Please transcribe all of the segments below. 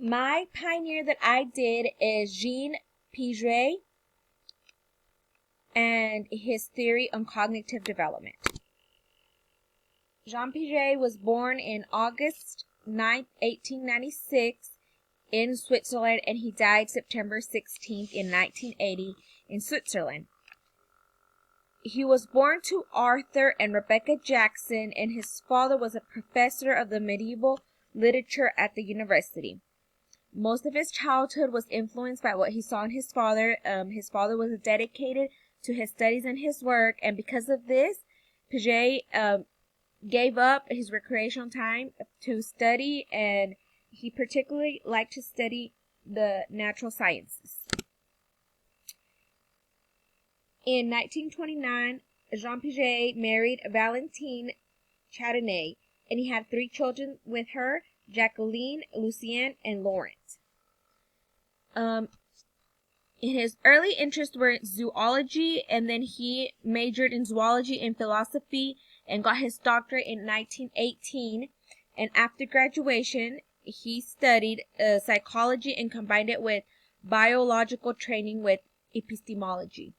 My pioneer that I did is Jean Piaget and his theory on cognitive development. Jean Piaget was born in August 9th, 1896 in Switzerland, and he died September 16th in 1980 in Switzerland. He was born to Arthur and Rebecca Jackson, and his father was a professor of the medieval literature at the university. Most of his childhood was influenced by what he saw in his father. His father was dedicated to his studies and his work, and because of this, Piaget gave up his recreational time to study, and he particularly liked to study the natural sciences. In 1929, Jean Piaget married Valentine Chardonnay, and he had 3 children with her, Jacqueline, Lucien, and Laurent. His early interests were zoology, and then he majored in zoology and philosophy and got his doctorate in 1918. And after graduation, he studied psychology and combined it with biological training with epistemology.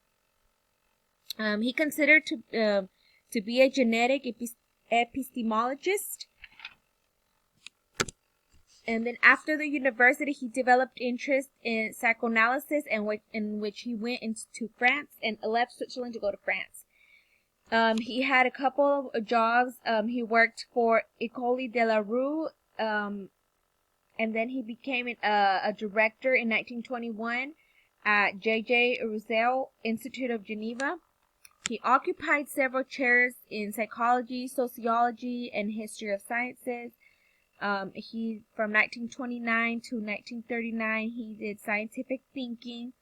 He considered to be a genetic epistemologist. And then after the university, he developed interest in psychoanalysis, in which he went into France and left Switzerland to go to France. He had a couple of jobs. He worked for École de la Rue, and then he became a director in 1921 at J.J. Roussel Institute of Geneva. He occupied several chairs in psychology, sociology, and history of sciences. He from 1929 to 1939 he did scientific thinking.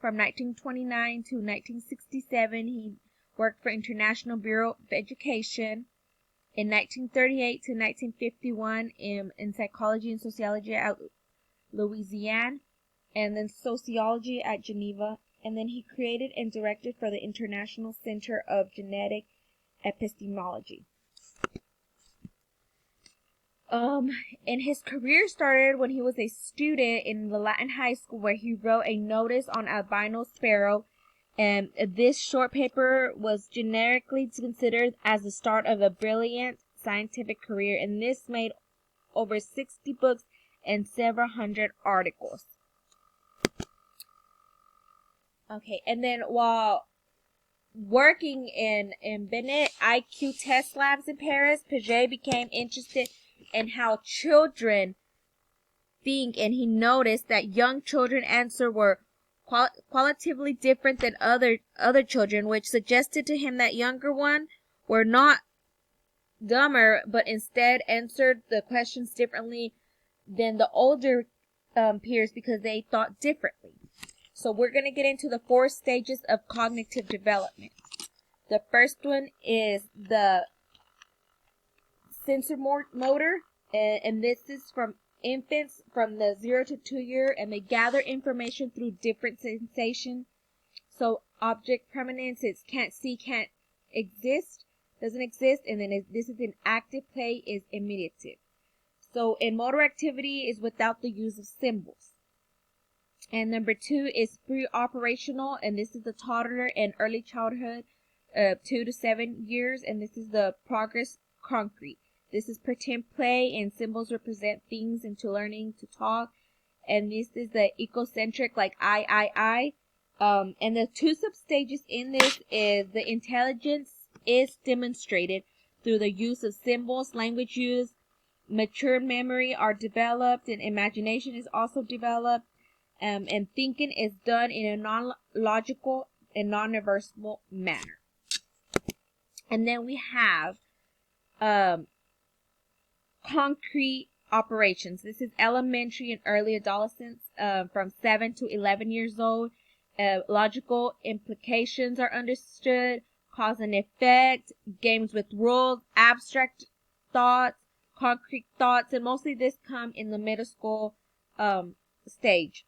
From 1929 to 1967 he worked for International Bureau of Education. In 1938 to 1951 in psychology and sociology at Louisiana, and then sociology at Geneva. And then he created and directed for the International Center of Genetic Epistemology. And his career started when he was a student in the Latin high school, where he wrote a notice on albino sparrow, and this short paper was generically considered as the start of a brilliant scientific career, and this made over 60 books and several hundred articles. Okay, and then while working in Binet IQ test labs in Paris, Piaget became interested in how children think, and he noticed that young children answer were qualitatively different than other children, which suggested to him that younger ones were not dumber, but instead answered the questions differently than the older peers because they thought differently. So we're going to get into the 4 stages of cognitive development. The first one is the sensorimotor, and this is from infants from the 0 to 2 year, and they gather information through different sensations. So object permanence is can't see, can't exist, doesn't exist, and then this is in active play is immediate. So in motor activity is without the use of symbols. And number 2 is pre-operational, and this is the toddler and early childhood, 2 to 7 years, and this is the progress concrete. This is pretend play, and symbols represent things into learning to talk. And this is the egocentric, like I. And the 2 substages in this is the intelligence is demonstrated through the use of symbols, language use, mature memory are developed, and imagination is also developed. And thinking is done in a non-logical and non-reversible manner. And then we have concrete operations. This is elementary and early adolescence, from 7 to 11 years old. Logical implications are understood, cause and effect, games with rules, abstract thoughts, concrete thoughts, and mostly this come in the middle school stage.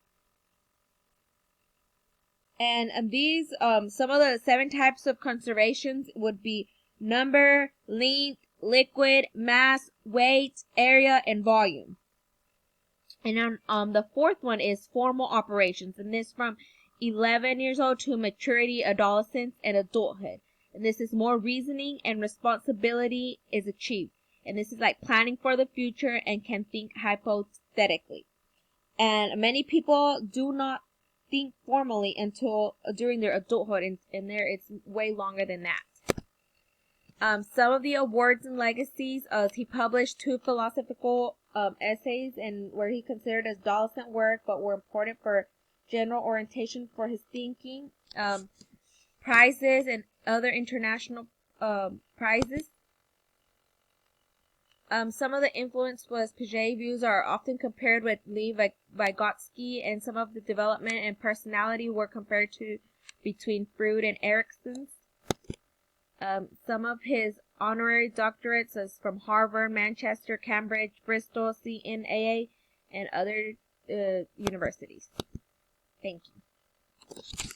And these, some of the 7 types of conservations would be number, length, liquid, mass, weight, area, and volume. And the fourth one is formal operations, and this from 11 years old to maturity, adolescence, and adulthood. And this is more reasoning and responsibility is achieved. And this is like planning for the future and can think hypothetically. And many people do not think formally until during their adulthood, and there it's way longer than that. Some of the awards and legacies, he published 2 philosophical essays, and where he considered as adolescent work, but were important for general orientation for his thinking. Prizes and other international prizes. Some of the influence was Piaget's views are often compared with Lev Vygotsky, and some of the development and personality were compared to between Freud and Erikson's. Some of his honorary doctorates is from Harvard, Manchester, Cambridge, Bristol, CNAA, and other universities. Thank you.